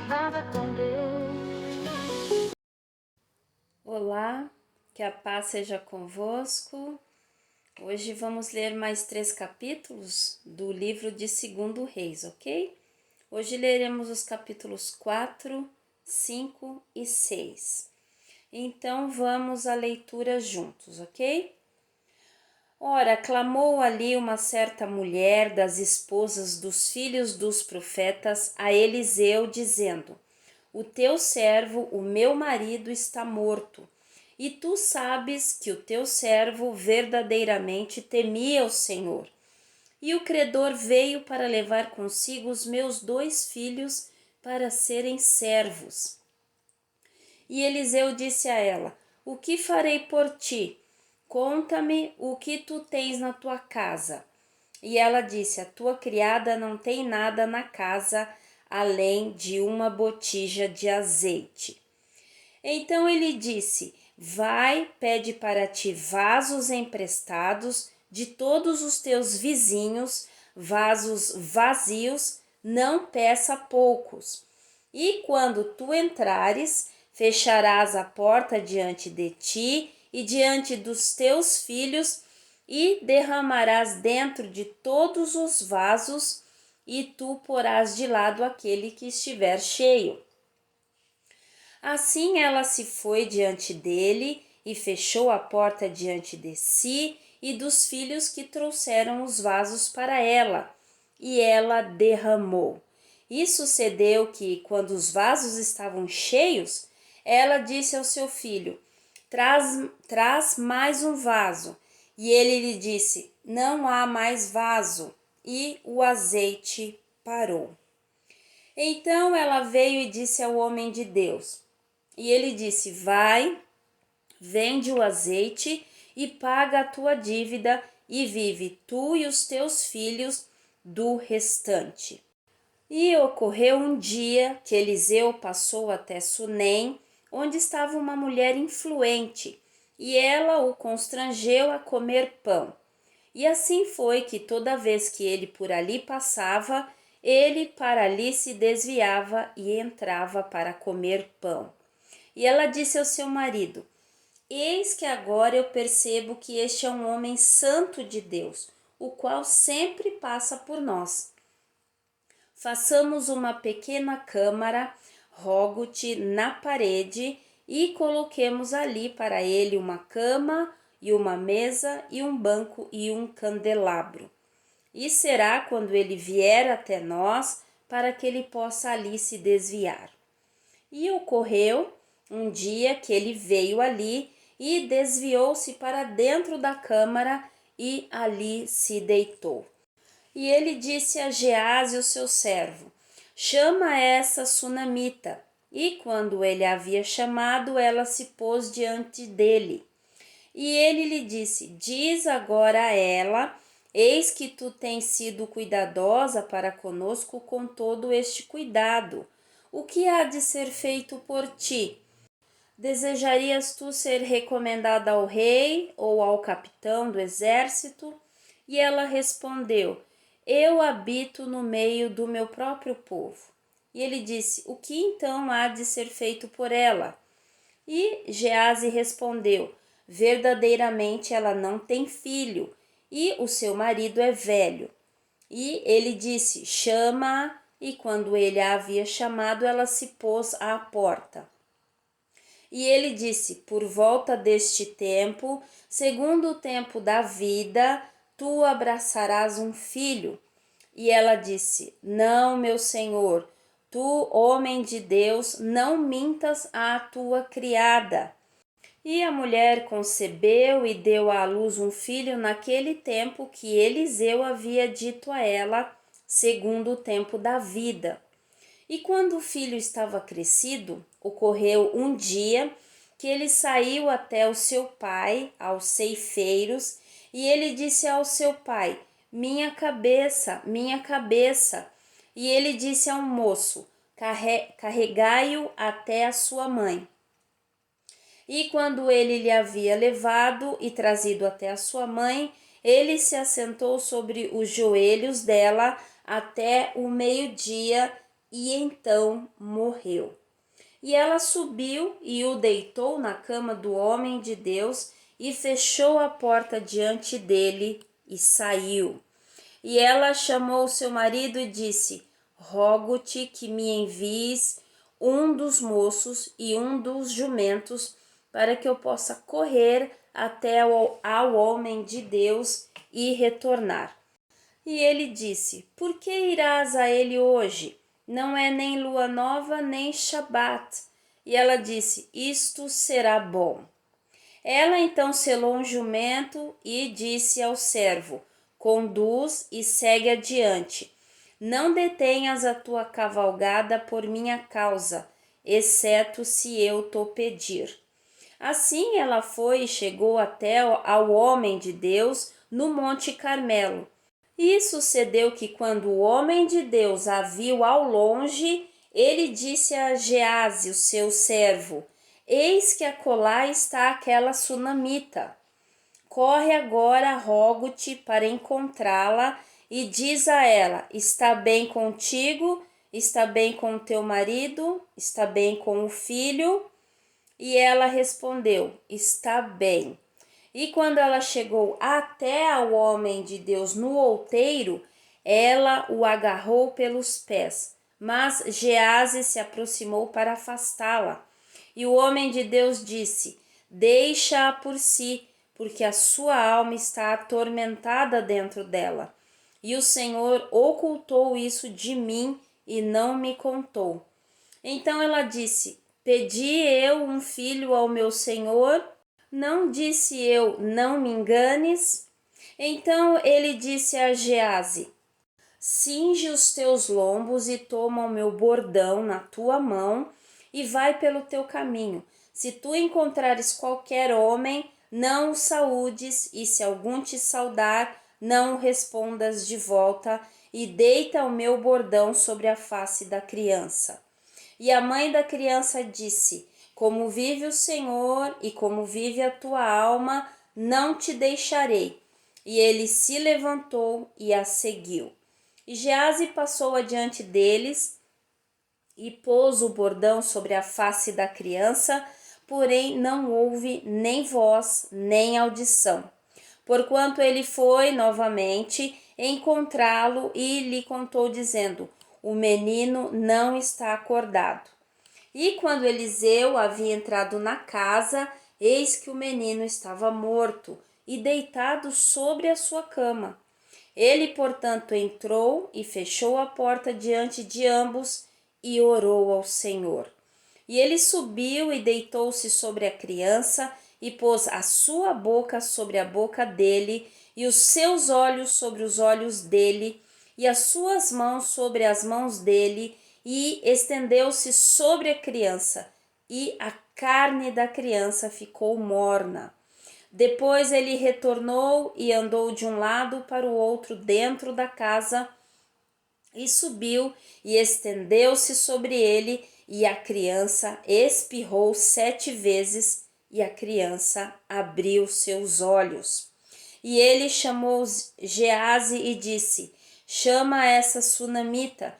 Estava com Deus. Olá, que a paz seja convosco. Hoje vamos ler mais 3 capítulos do livro de 2 Reis, ok? Hoje leremos os capítulos 4, 5 e 6. Então vamos à leitura juntos, ok? Ora, clamou ali uma certa mulher das esposas dos filhos dos profetas a Eliseu, dizendo: O teu servo, o meu marido, está morto. E tu sabes que o teu servo verdadeiramente temia o Senhor. E o credor veio para levar consigo os meus 2 filhos para serem servos. E Eliseu disse a ela: O que farei por ti? Conta-me o que tu tens na tua casa. E ela disse: A tua criada não tem nada na casa, além de uma botija de azeite. Então ele disse: Vai, pede para ti vasos emprestados de todos os teus vizinhos, vasos vazios, não peça poucos. E quando tu entrares, fecharás a porta diante de ti e diante dos teus filhos, e derramarás dentro de todos os vasos, e tu porás de lado aquele que estiver cheio. Assim ela se foi diante dele e fechou a porta diante de si e dos filhos que trouxeram os vasos para ela, e ela derramou. E sucedeu que, quando os vasos estavam cheios, ela disse ao seu filho: Traz mais um vaso. E ele lhe disse: Não há mais vaso. E o azeite parou. Então ela veio e disse ao homem de Deus. E ele disse: Vai, vende o azeite e paga a tua dívida, e vive tu e os teus filhos do restante. E ocorreu um dia que Eliseu passou até Sunem, onde estava uma mulher influente, e ela o constrangeu a comer pão. E assim foi que toda vez que ele por ali passava, ele para ali se desviava e entrava para comer pão. E ela disse ao seu marido: Eis que agora eu percebo que este é um homem santo de Deus, o qual sempre passa por nós. Façamos uma pequena câmara, rogo-te, na parede, e coloquemos ali para ele uma cama e uma mesa e um banco e um candelabro. E será quando ele vier até nós, para que ele possa ali se desviar. E ocorreu um dia que ele veio ali e desviou-se para dentro da câmara e ali se deitou. E ele disse a Geazi, o seu servo: Chama essa sunamita. E quando ele a havia chamado, ela se pôs diante dele. E ele lhe disse: Diz agora a ela: Eis que tu tens sido cuidadosa para conosco com todo este cuidado. O que há de ser feito por ti? Desejarias tu ser recomendada ao rei ou ao capitão do exército? E ela respondeu: Eu habito no meio do meu próprio povo. E ele disse: O que então há de ser feito por ela? E Geazi respondeu: Verdadeiramente ela não tem filho, e o seu marido é velho. E ele disse: Chama-a. E quando ele a havia chamado, ela se pôs à porta. E ele disse: Por volta deste tempo, segundo o tempo da vida, tu abraçarás um filho. E ela disse: Não, meu senhor, tu, homem de Deus, não mintas à tua criada. E a mulher concebeu e deu à luz um filho naquele tempo que Eliseu havia dito a ela, segundo o tempo da vida. E quando o filho estava crescido, ocorreu um dia que ele saiu até o seu pai, aos ceifeiros, e ele disse ao seu pai: Minha cabeça, minha cabeça. E ele disse ao moço: Carregai-o até a sua mãe. E quando ele lhe havia levado e trazido até a sua mãe, ele se assentou sobre os joelhos dela até o meio-dia e então morreu. E ela subiu e o deitou na cama do homem de Deus e fechou a porta diante dele e saiu. E ela chamou seu marido e disse: Rogo-te que me envies um dos moços e um dos jumentos, para que eu possa correr até ao homem de Deus e retornar. E ele disse: Por que irás a ele hoje? Não é nem lua nova, nem Shabat. E ela disse: Isto será bom. Ela então selou um jumento e disse ao servo: Conduz e segue adiante. Não detenhas a tua cavalgada por minha causa, exceto se eu te pedir. Assim ela foi e chegou até ao homem de Deus no Monte Carmelo. E sucedeu que, quando o homem de Deus a viu ao longe, ele disse a Gease, o seu servo: Eis que acolá está aquela sunamita. Corre agora, rogo-te, para encontrá-la, e diz a ela: Está bem contigo? Está bem com o teu marido? Está bem com o filho? E ela respondeu: Está bem. E quando ela chegou até ao homem de Deus no outeiro, ela o agarrou pelos pés. Mas Gease se aproximou para afastá-la. E o homem de Deus disse: Deixa-a por si, porque a sua alma está atormentada dentro dela. E o Senhor ocultou isso de mim e não me contou. Então ela disse: Pedi eu um filho ao meu senhor? Não disse eu: Não me enganes? Então ele disse a Gease: Cinge os teus lombos e toma o meu bordão na tua mão e vai pelo teu caminho. Se tu encontrares qualquer homem, não o saúdes, e se algum te saudar, não o respondas de volta, e deita o meu bordão sobre a face da criança. E a mãe da criança disse: Como vive o Senhor e como vive a tua alma, não te deixarei. E ele se levantou e a seguiu. E Gease passou adiante deles e pôs o bordão sobre a face da criança, porém não houve nem voz, nem audição. Porquanto ele foi novamente encontrá-lo e lhe contou, dizendo: O menino não está acordado. E quando Eliseu havia entrado na casa, eis que o menino estava morto e deitado sobre a sua cama. Ele, portanto, entrou e fechou a porta diante de ambos e orou ao Senhor. E ele subiu e deitou-se sobre a criança e pôs a sua boca sobre a boca dele e os seus olhos sobre os olhos dele e as suas mãos sobre as mãos dele e estendeu-se sobre a criança e a carne da criança ficou morna. Depois ele retornou e andou de um lado para o outro dentro da casa e subiu e estendeu-se sobre ele e a criança espirrou 7 vezes e a criança abriu seus olhos. E ele chamou Gease e disse: Chama essa sunamita.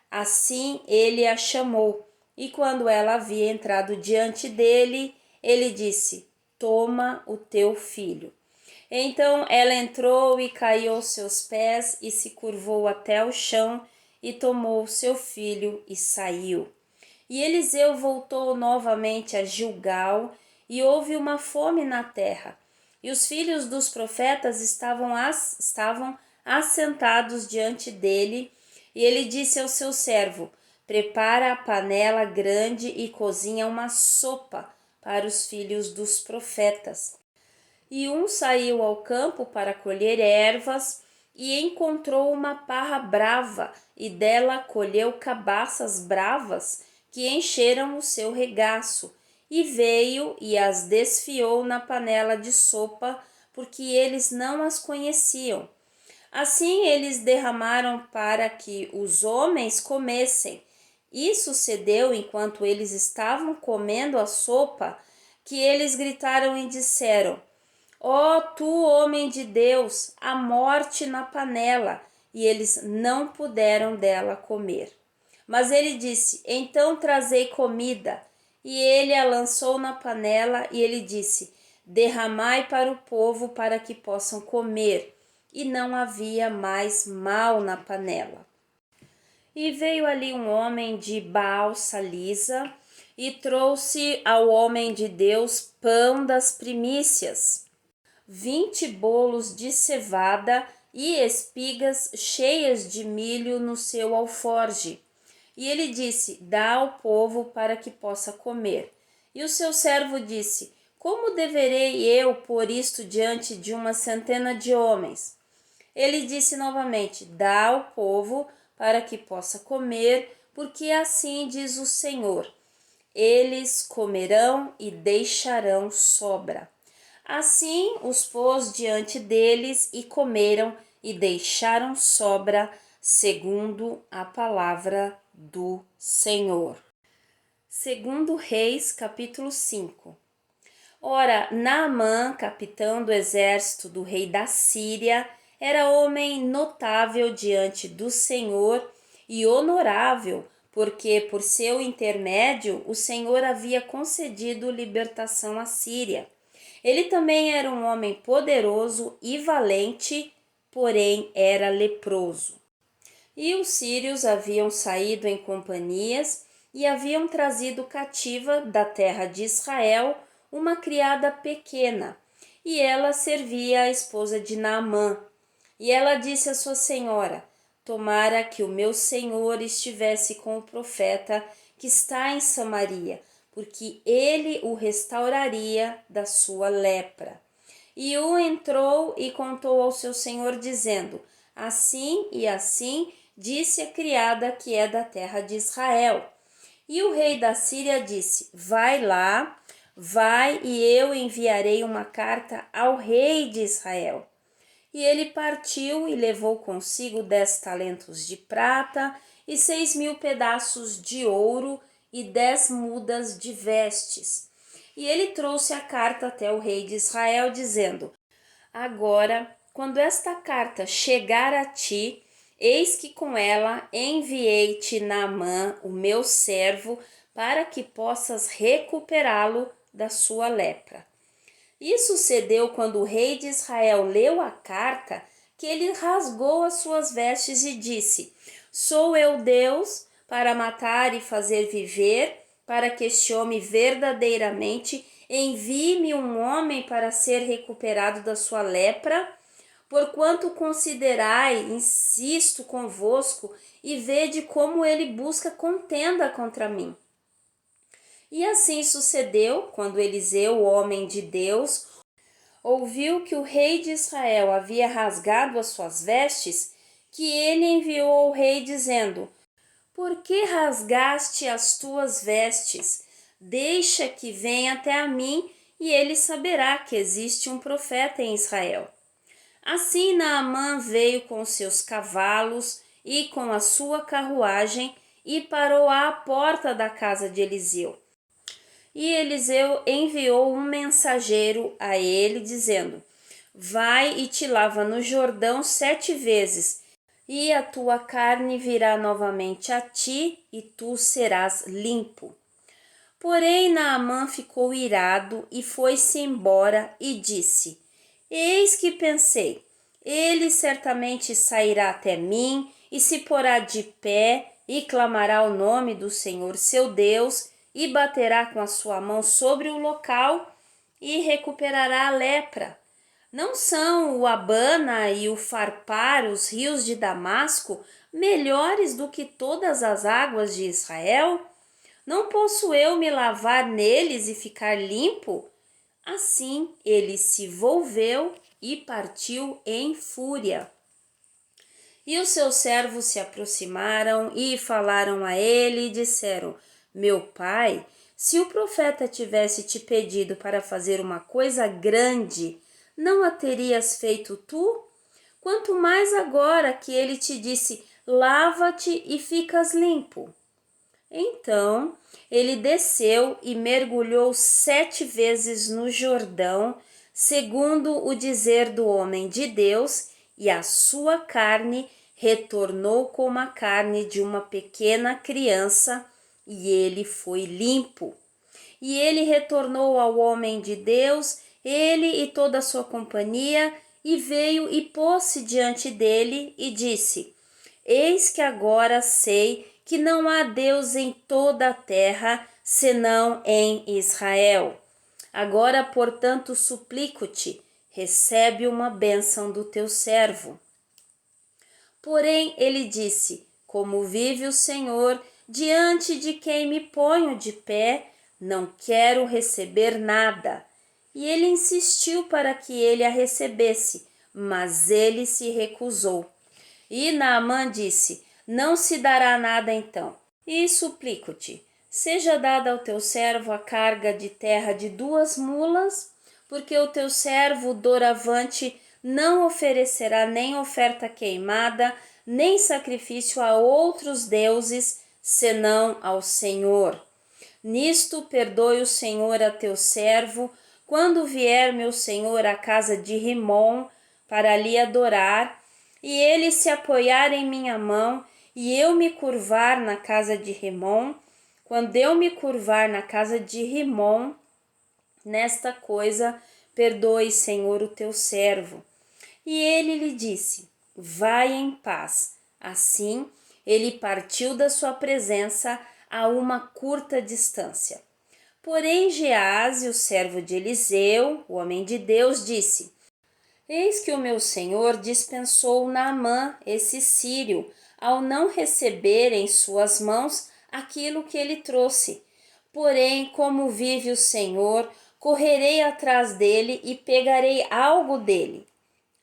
Assim ele a chamou. E quando ela havia entrado diante dele, ele disse: Toma o teu filho. Então ela entrou e caiu aos seus pés e se curvou até o chão e tomou seu filho e saiu. E Eliseu voltou novamente a Gilgal e houve uma fome na terra. E os filhos dos profetas estavam assentados diante dele. E ele disse ao seu servo: Prepara a panela grande e cozinha uma sopa para os filhos dos profetas. E um saiu ao campo para colher ervas e encontrou uma parra brava, e dela colheu cabaças bravas que encheram o seu regaço, e veio e as desfiou na panela de sopa, porque eles não as conheciam. Assim eles derramaram para que os homens comessem. E sucedeu, enquanto eles estavam comendo a sopa, que eles gritaram e disseram: Ó tu, homem de Deus, a morte na panela! E eles não puderam dela comer. Mas ele disse: então trazei comida. E ele a lançou na panela, e ele disse: derramai para o povo para que possam comer. E não havia mais mal na panela. E veio ali um homem de Baal-salisa e trouxe ao homem de Deus pão das primícias, 20 bolos de cevada e espigas cheias de milho no seu alforje. E ele disse: dá ao povo para que possa comer. E o seu servo disse: como deverei eu pôr isto diante de 100 de homens? Ele disse novamente: dá ao povo para que possa comer, porque assim diz o Senhor: eles comerão e deixarão sobra. Assim os pôs diante deles e comeram e deixaram sobra, segundo a palavra do Senhor. Segundo Reis, capítulo 5. Ora, Naamã, capitão do exército do rei da Síria, era homem notável diante do Senhor e honorável, porque por seu intermédio o Senhor havia concedido libertação à Síria. Ele também era um homem poderoso e valente, porém era leproso. E os sírios haviam saído em companhias e haviam trazido cativa da terra de Israel uma criada pequena, e ela servia a esposa de Naamã. E ela disse à sua senhora: tomara que o meu senhor estivesse com o profeta que está em Samaria, porque ele o restauraria da sua lepra. E o entrou e contou ao seu senhor, dizendo: assim e assim disse a criada que é da terra de Israel. E o rei da Síria disse: vai lá, vai, e eu enviarei uma carta ao rei de Israel. E ele partiu e levou consigo 10 talentos de prata e 6.000 pedaços de ouro e 10 mudas de vestes. E ele trouxe a carta até o rei de Israel, dizendo: agora, quando esta carta chegar a ti, eis que com ela enviei-te Naamã, o meu servo, para que possas recuperá-lo da sua lepra. E sucedeu quando o rei de Israel leu a carta, que ele rasgou as suas vestes e disse: sou eu Deus para matar e fazer viver, para que este homem verdadeiramente envie-me um homem para ser recuperado da sua lepra? Porquanto considerai, insisto convosco, e vede como ele busca contenda contra mim. E assim sucedeu, quando Eliseu, o homem de Deus, ouviu que o rei de Israel havia rasgado as suas vestes, que ele enviou ao rei dizendo: por que rasgaste as tuas vestes? Deixa que venha até a mim, e ele saberá que existe um profeta em Israel. Assim Naamã veio com seus cavalos e com a sua carruagem e parou à porta da casa de Eliseu. E Eliseu enviou um mensageiro a ele, dizendo: vai e te lava no Jordão 7 vezes, e a tua carne virá novamente a ti, e tu serás limpo. Porém Naamã ficou irado e foi-se embora e disse: eis que pensei, ele certamente sairá até mim e se porá de pé e clamará o nome do Senhor seu Deus e baterá com a sua mão sobre o local e recuperará a lepra. Não são o Abana e o Farpar, os rios de Damasco, melhores do que todas as águas de Israel? Não posso eu me lavar neles e ficar limpo? Assim ele se volveu e partiu em fúria. E os seus servos se aproximaram e falaram a ele e disseram: meu pai, se o profeta tivesse te pedido para fazer uma coisa grande, não a terias feito tu? Quanto mais agora que ele te disse: lava-te e ficas limpo. Então ele desceu e mergulhou 7 vezes no Jordão, segundo o dizer do homem de Deus, e a sua carne retornou como a carne de uma pequena criança, e ele foi limpo. E ele retornou ao homem de Deus, ele e toda a sua companhia, e veio e pôs-se diante dele e disse: Eis que agora sei que não há Deus em toda a terra, senão em Israel. Agora, portanto, suplico-te, recebe uma bênção do teu servo. Porém, ele disse: Como vive o Senhor, diante de quem me ponho de pé, não quero receber nada. E ele insistiu para que ele a recebesse, mas ele se recusou. E Naamã disse: Não se dará nada então. E suplico-te, seja dada ao teu servo a carga de terra de 2 mulas, porque o teu servo doravante não oferecerá nem oferta queimada, nem sacrifício a outros deuses, senão ao Senhor. Nisto perdoe o Senhor a teu servo, quando vier meu senhor à casa de Rimom, para lhe adorar, e ele se apoiar em minha mão, e eu me curvar na casa de Rimom, quando eu me curvar na casa de Rimom, nesta coisa, perdoe, Senhor, o teu servo. E ele lhe disse: Vai em paz. Assim, ele partiu da sua presença a uma curta distância. Porém, Gease, o servo de Eliseu, o homem de Deus, disse: Eis que o meu senhor dispensou Naamã, esse sírio, ao não receber em suas mãos aquilo que ele trouxe. Porém, como vive o Senhor, correrei atrás dele e pegarei algo dele.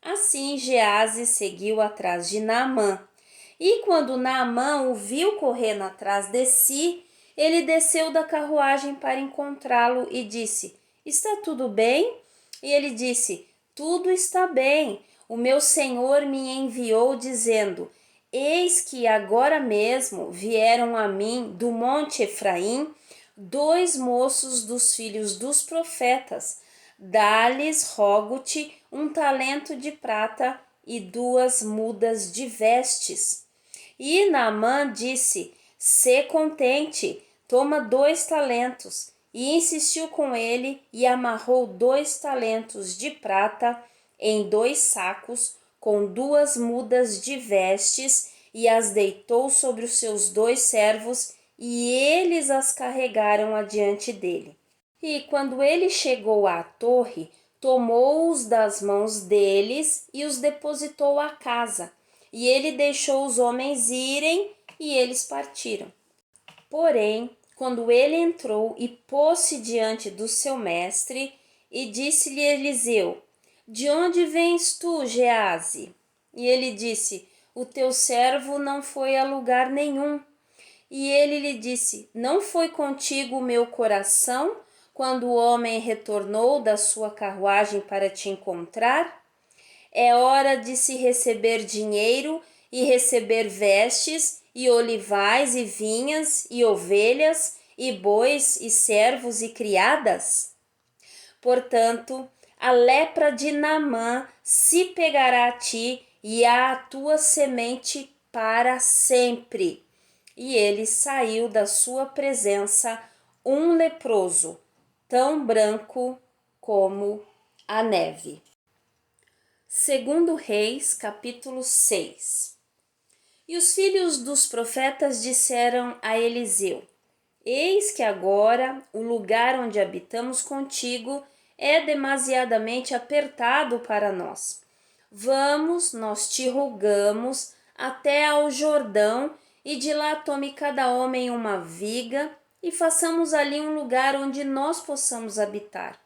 Assim Gease seguiu atrás de Naamã. E quando Naamã o viu correndo atrás de si, ele desceu da carruagem para encontrá-lo e disse: Está tudo bem? E ele disse: Tudo está bem. O meu senhor me enviou dizendo: Eis que agora mesmo vieram a mim do monte Efraim 2 moços dos filhos dos profetas. Dá-lhes, rogo-te, 1 talento de prata e 2 mudas de vestes. E Naamã disse: Sê contente, toma 2 talentos. E insistiu com ele e amarrou 2 talentos de prata em 2 sacos com 2 mudas de vestes e as deitou sobre os seus 2 servos, e eles as carregaram adiante dele. E quando ele chegou à torre, tomou-os das mãos deles e os depositou à casa. E ele deixou os homens irem, e eles partiram. Porém, quando ele entrou e pôs-se diante do seu mestre, e disse-lhe Eliseu: De onde vens tu, Gease? E ele disse: O teu servo não foi a lugar nenhum. E ele lhe disse: Não foi contigo o meu coração quando o homem retornou da sua carruagem para te encontrar? É hora de se receber dinheiro e receber vestes e olivais e vinhas e ovelhas e bois e servos e criadas? Portanto, a lepra de Naamã se pegará a ti e à tua semente para sempre. E ele saiu da sua presença um leproso, tão branco como a neve. Segundo Reis, capítulo 6. E os filhos dos profetas disseram a Eliseu: Eis que agora o lugar onde habitamos contigo é demasiadamente apertado para nós. Vamos, nós te rogamos, até ao Jordão, e de lá tome cada homem uma viga, e façamos ali um lugar onde nós possamos habitar.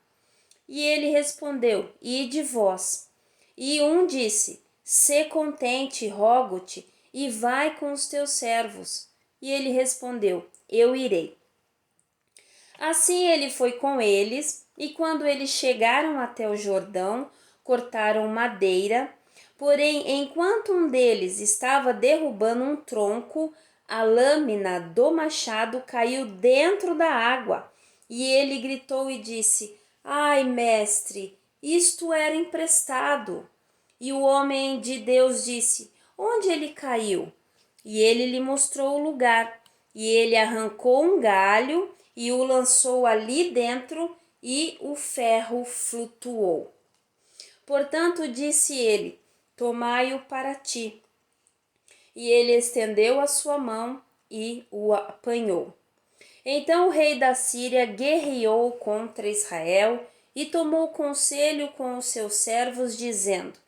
E ele respondeu: Ide vós. E um disse: Sê contente, rogo-te, e vai com os teus servos. E ele respondeu: Eu irei. Assim ele foi com eles, e quando eles chegaram até o Jordão, cortaram madeira. Porém, enquanto um deles estava derrubando um tronco, a lâmina do machado caiu dentro da água. E ele gritou e disse: Ai, mestre, isto era emprestado. E o homem de Deus disse: onde ele caiu? E ele lhe mostrou o lugar. E ele arrancou um galho e o lançou ali dentro, e o ferro flutuou. Portanto, disse ele: tomai-o para ti. E ele estendeu a sua mão e o apanhou. Então o rei da Síria guerreou contra Israel e tomou conselho com os seus servos, dizendo: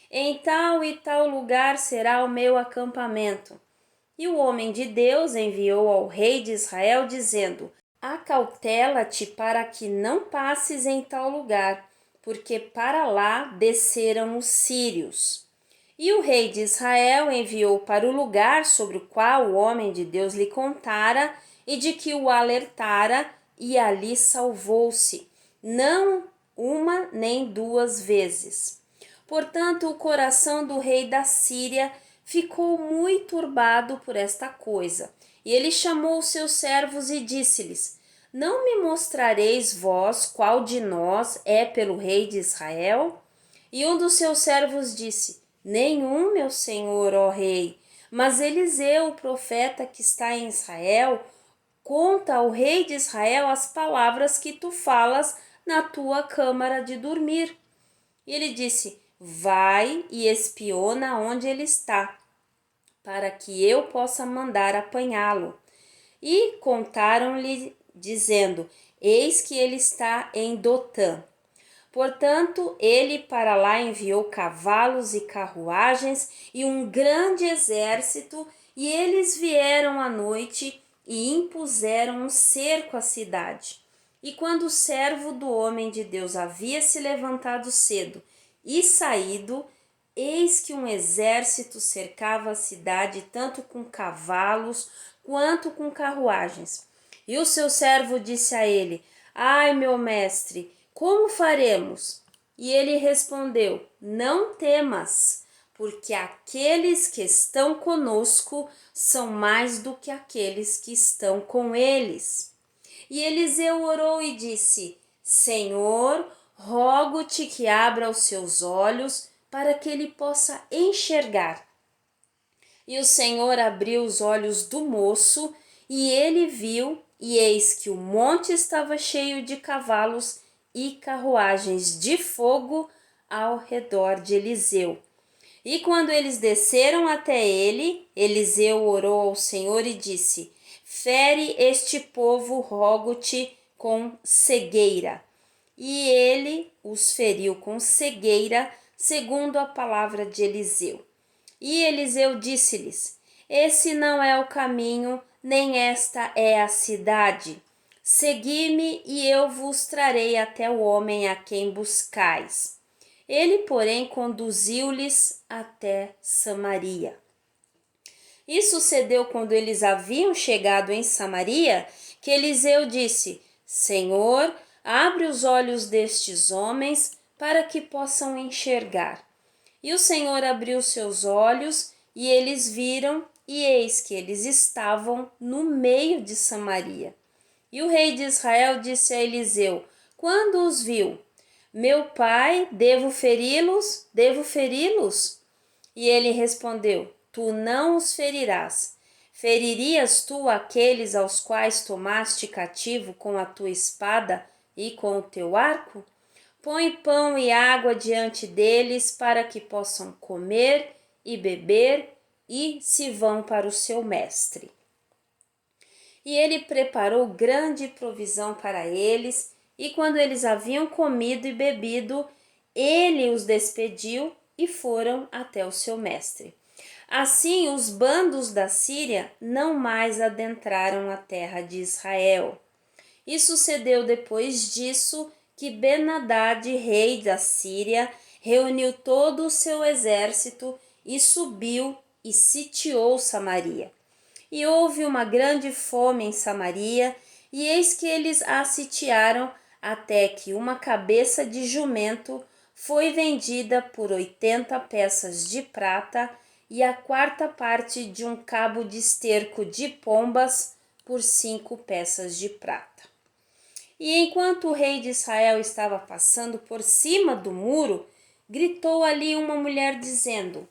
em tal e tal lugar será o meu acampamento. E o homem de Deus enviou ao rei de Israel, dizendo: acautela-te para que não passes em tal lugar, porque para lá desceram os sírios. E o rei de Israel enviou para o lugar sobre o qual o homem de Deus lhe contara e de que o alertara, e ali salvou-se, não uma nem duas vezes. Portanto, o coração do rei da Síria ficou muito turbado por esta coisa. E ele chamou os seus servos e disse-lhes: não me mostrareis vós qual de nós é pelo rei de Israel? E um dos seus servos disse: nenhum, meu senhor, ó rei. Mas Eliseu, o profeta que está em Israel, conta ao rei de Israel as palavras que tu falas na tua câmara de dormir. E ele disse: vai e espiona onde ele está, para que eu possa mandar apanhá-lo. E contaram-lhe, dizendo: eis que ele está em Dotã. Portanto, ele para lá enviou cavalos e carruagens e um grande exército, e eles vieram à noite e impuseram um cerco à cidade. E quando o servo do homem de Deus havia se levantado cedo e saído, eis que um exército cercava a cidade, tanto com cavalos quanto com carruagens. E o seu servo disse a ele: ai, meu mestre, como faremos? E ele respondeu: não temas, porque aqueles que estão conosco são mais do que aqueles que estão com eles. E Eliseu orou e disse: Senhor, rogo-te que abra os seus olhos para que ele possa enxergar. E o Senhor abriu os olhos do moço, e ele viu, e eis que o monte estava cheio de cavalos e carruagens de fogo ao redor de Eliseu. E quando eles desceram até ele, Eliseu orou ao Senhor e disse: fere este povo, rogo-te, com cegueira. E ele os feriu com cegueira, segundo a palavra de Eliseu. E Eliseu disse-lhes: esse não é o caminho, nem esta é a cidade. Segui-me e eu vos trarei até o homem a quem buscais. Ele, porém, conduziu-lhes até Samaria. E sucedeu quando eles haviam chegado em Samaria, que Eliseu disse: Senhor, abre os olhos destes homens para que possam enxergar. E o Senhor abriu seus olhos, e eles viram, e eis que eles estavam no meio de Samaria. E o rei de Israel disse a Eliseu, quando os viu: meu pai, devo feri-los? Devo feri-los? E ele respondeu: tu não os ferirás. Feririas tu aqueles aos quais tomaste cativo com a tua espada e com o teu arco? Põe pão e água diante deles para que possam comer e beber e se vão para o seu mestre. E ele preparou grande provisão para eles, e quando eles haviam comido e bebido, ele os despediu e foram até o seu mestre. Assim, os bandos da Síria não mais adentraram a terra de Israel. E sucedeu depois disso que Ben-Hadad, rei da Síria, reuniu todo o seu exército e subiu e sitiou Samaria. E houve uma grande fome em Samaria, e eis que eles a sitiaram, até que uma cabeça de jumento foi vendida por 80 peças de prata, e a quarta parte de um cabo de esterco de pombas por 5 peças de prata. E enquanto o rei de Israel estava passando por cima do muro, gritou ali uma mulher dizendo: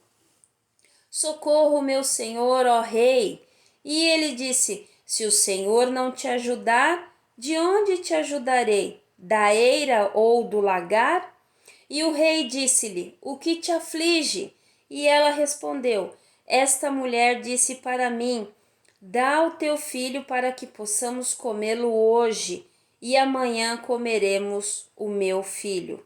Socorro, meu senhor, ó rei. E ele disse: Se o Senhor não te ajudar, de onde te ajudarei? Da eira ou do lagar? E o rei disse-lhe: O que te aflige? E ela respondeu: Esta mulher disse para mim: Dá o teu filho para que possamos comê-lo hoje, e amanhã comeremos o meu filho.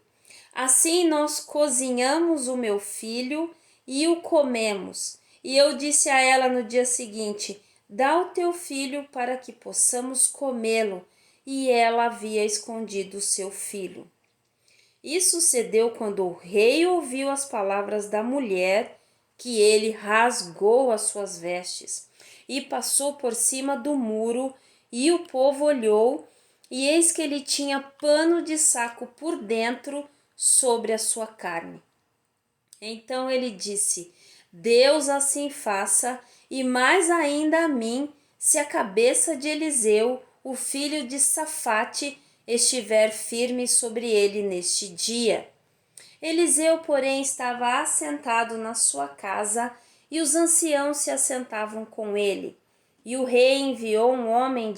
Assim nós cozinhamos o meu filho e o comemos. E eu disse a ela no dia seguinte: Dá o teu filho para que possamos comê-lo. E ela havia escondido o seu filho. Isso sucedeu quando o rei ouviu as palavras da mulher, que ele rasgou as suas vestes e passou por cima do muro, e o povo olhou, e eis que ele tinha pano de saco por dentro sobre a sua carne. Então ele disse: Deus assim faça, e mais ainda a mim, se a cabeça de Eliseu, o filho de Safate, estiver firme sobre ele neste dia. Eliseu, porém, estava assentado na sua casa, e os anciãos se assentavam com ele. E o rei enviou um homem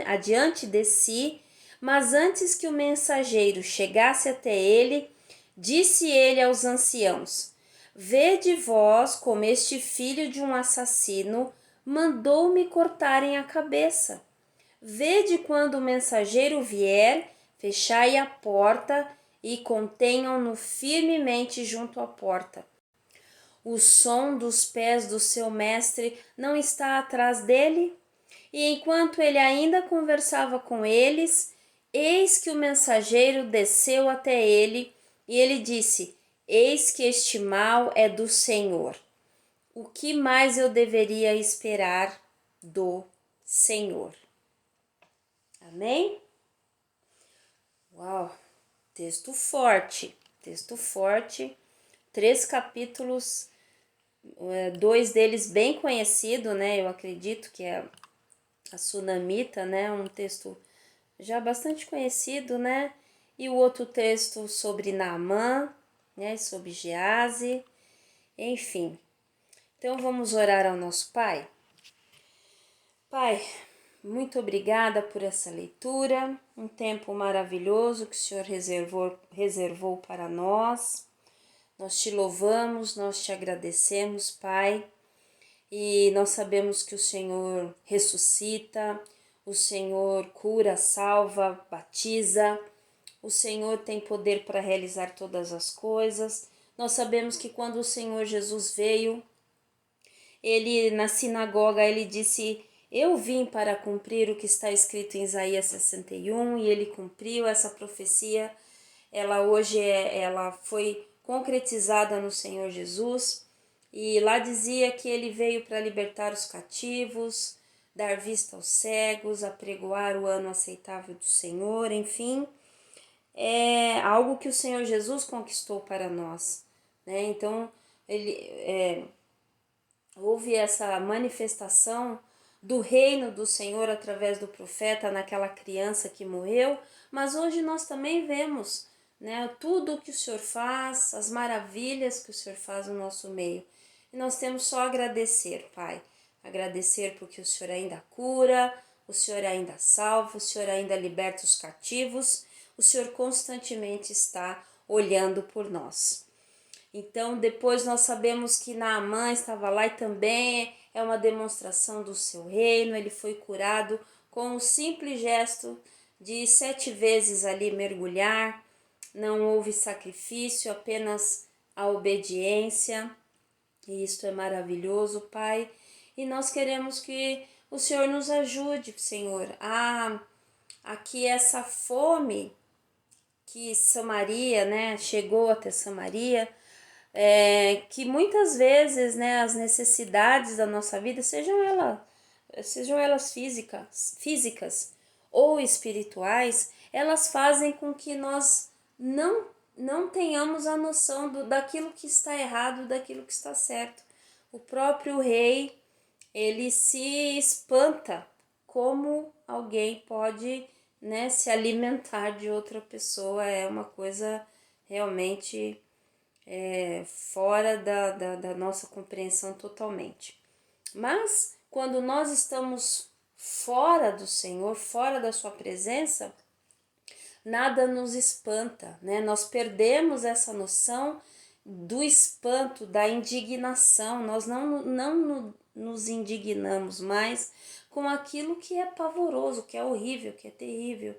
adiante de si, mas antes que o mensageiro chegasse até ele, disse ele aos anciãos: Vede vós como este filho de um assassino mandou-me cortarem a cabeça. Vede quando o mensageiro vier, fechai a porta e contenham-no firmemente junto à porta. O som dos pés do seu mestre não está atrás dele? E enquanto ele ainda conversava com eles, eis que o mensageiro desceu até ele, e ele disse: Eis que este mal é do Senhor. O que mais eu deveria esperar do Senhor? Amém? Uau, texto forte, texto forte. 3 capítulos, 2 deles bem conhecido, né? Eu acredito que é a Sunamita, né? Um texto já bastante conhecido, né? E o outro texto sobre Naamã, né? Sobre Gease, enfim. Então vamos orar ao nosso Pai. Pai, muito obrigada por essa leitura, um tempo maravilhoso que o Senhor reservou para nós. Nós te louvamos, nós te agradecemos, Pai, e nós sabemos que o Senhor ressuscita, o Senhor cura, salva, batiza, o Senhor tem poder para realizar todas as coisas. Nós sabemos que quando o Senhor Jesus veio, ele na sinagoga, ele disse: Eu vim para cumprir o que está escrito em Isaías 61, e ele cumpriu essa profecia. Ela hoje ela foi concretizada no Senhor Jesus, e lá dizia que ele veio para libertar os cativos, dar vista aos cegos, apregoar o ano aceitável do Senhor, enfim, é algo que o Senhor Jesus conquistou para nós, né? Então, houve essa manifestação do reino do Senhor através do profeta naquela criança que morreu, mas hoje nós também vemos, né, tudo o que o Senhor faz, as maravilhas que o Senhor faz no nosso meio. E nós temos só a agradecer, Pai. Agradecer porque o Senhor ainda cura, o Senhor ainda salva, o Senhor ainda liberta os cativos, o Senhor constantemente está olhando por nós. Então, depois nós sabemos que Naamã estava lá e também é uma demonstração do seu reino. Ele foi curado com o simples gesto de 7 vezes ali mergulhar. Não houve sacrifício, apenas a obediência. E isto é maravilhoso, Pai. E nós queremos que o Senhor nos ajude, Senhor, a que essa fome que Samaria, né, chegou até Samaria, que muitas vezes, né, as necessidades da nossa vida, sejam elas físicas ou espirituais, elas fazem com que nós não tenhamos a noção daquilo que está errado, daquilo que está certo. O próprio rei, ele se espanta como alguém pode, né, se alimentar de outra pessoa. É uma coisa realmente fora da nossa compreensão totalmente. Mas quando nós estamos fora do Senhor, fora da sua presença, nada nos espanta, né? Nós perdemos essa noção do espanto, da indignação. Nós não nos indignamos mais com aquilo que é pavoroso, que é horrível, que é terrível.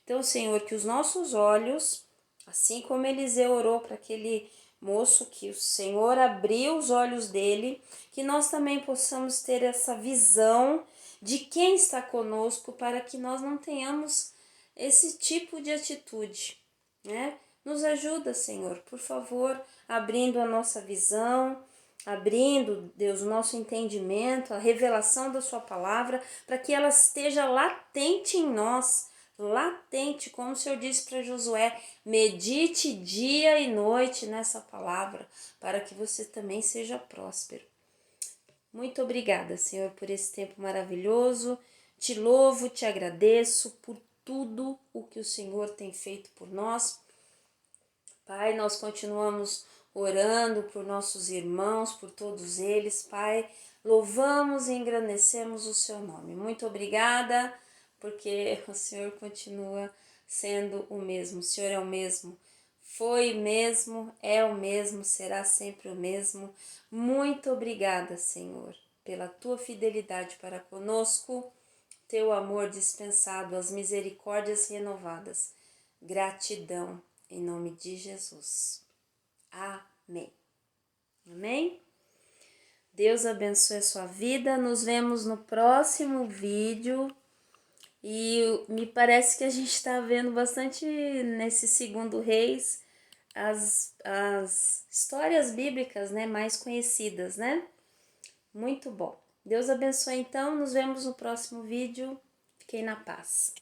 Então, Senhor, que os nossos olhos, assim como Eliseu orou para aquele moço, que o Senhor abriu os olhos dele, que nós também possamos ter essa visão de quem está conosco, para que nós não tenhamos esse tipo de atitude, né? Nos ajuda, Senhor, por favor, abrindo a nossa visão, abrindo, Deus, o nosso entendimento, a revelação da sua palavra, para que ela esteja latente em nós, latente, como o Senhor disse para Josué, medite dia e noite nessa palavra, para que você também seja próspero. Muito obrigada, Senhor, por esse tempo maravilhoso. Te louvo, te agradeço por tudo o que o Senhor tem feito por nós. Pai, nós continuamos orando por nossos irmãos, por todos eles, Pai. Louvamos e engrandecemos o seu nome. Muito obrigada, porque o Senhor continua sendo o mesmo. O Senhor é o mesmo. Foi mesmo, é o mesmo, será sempre o mesmo. Muito obrigada, Senhor, pela tua fidelidade para conosco, teu amor dispensado, as misericórdias renovadas. Gratidão, em nome de Jesus. Amém. Amém? Deus abençoe a sua vida. Nos vemos no próximo vídeo. E me parece que a gente está vendo bastante nesse segundo Reis as histórias bíblicas, né, mais conhecidas, né? Muito bom. Deus abençoe então. Nos vemos no próximo vídeo. Fiquem na paz.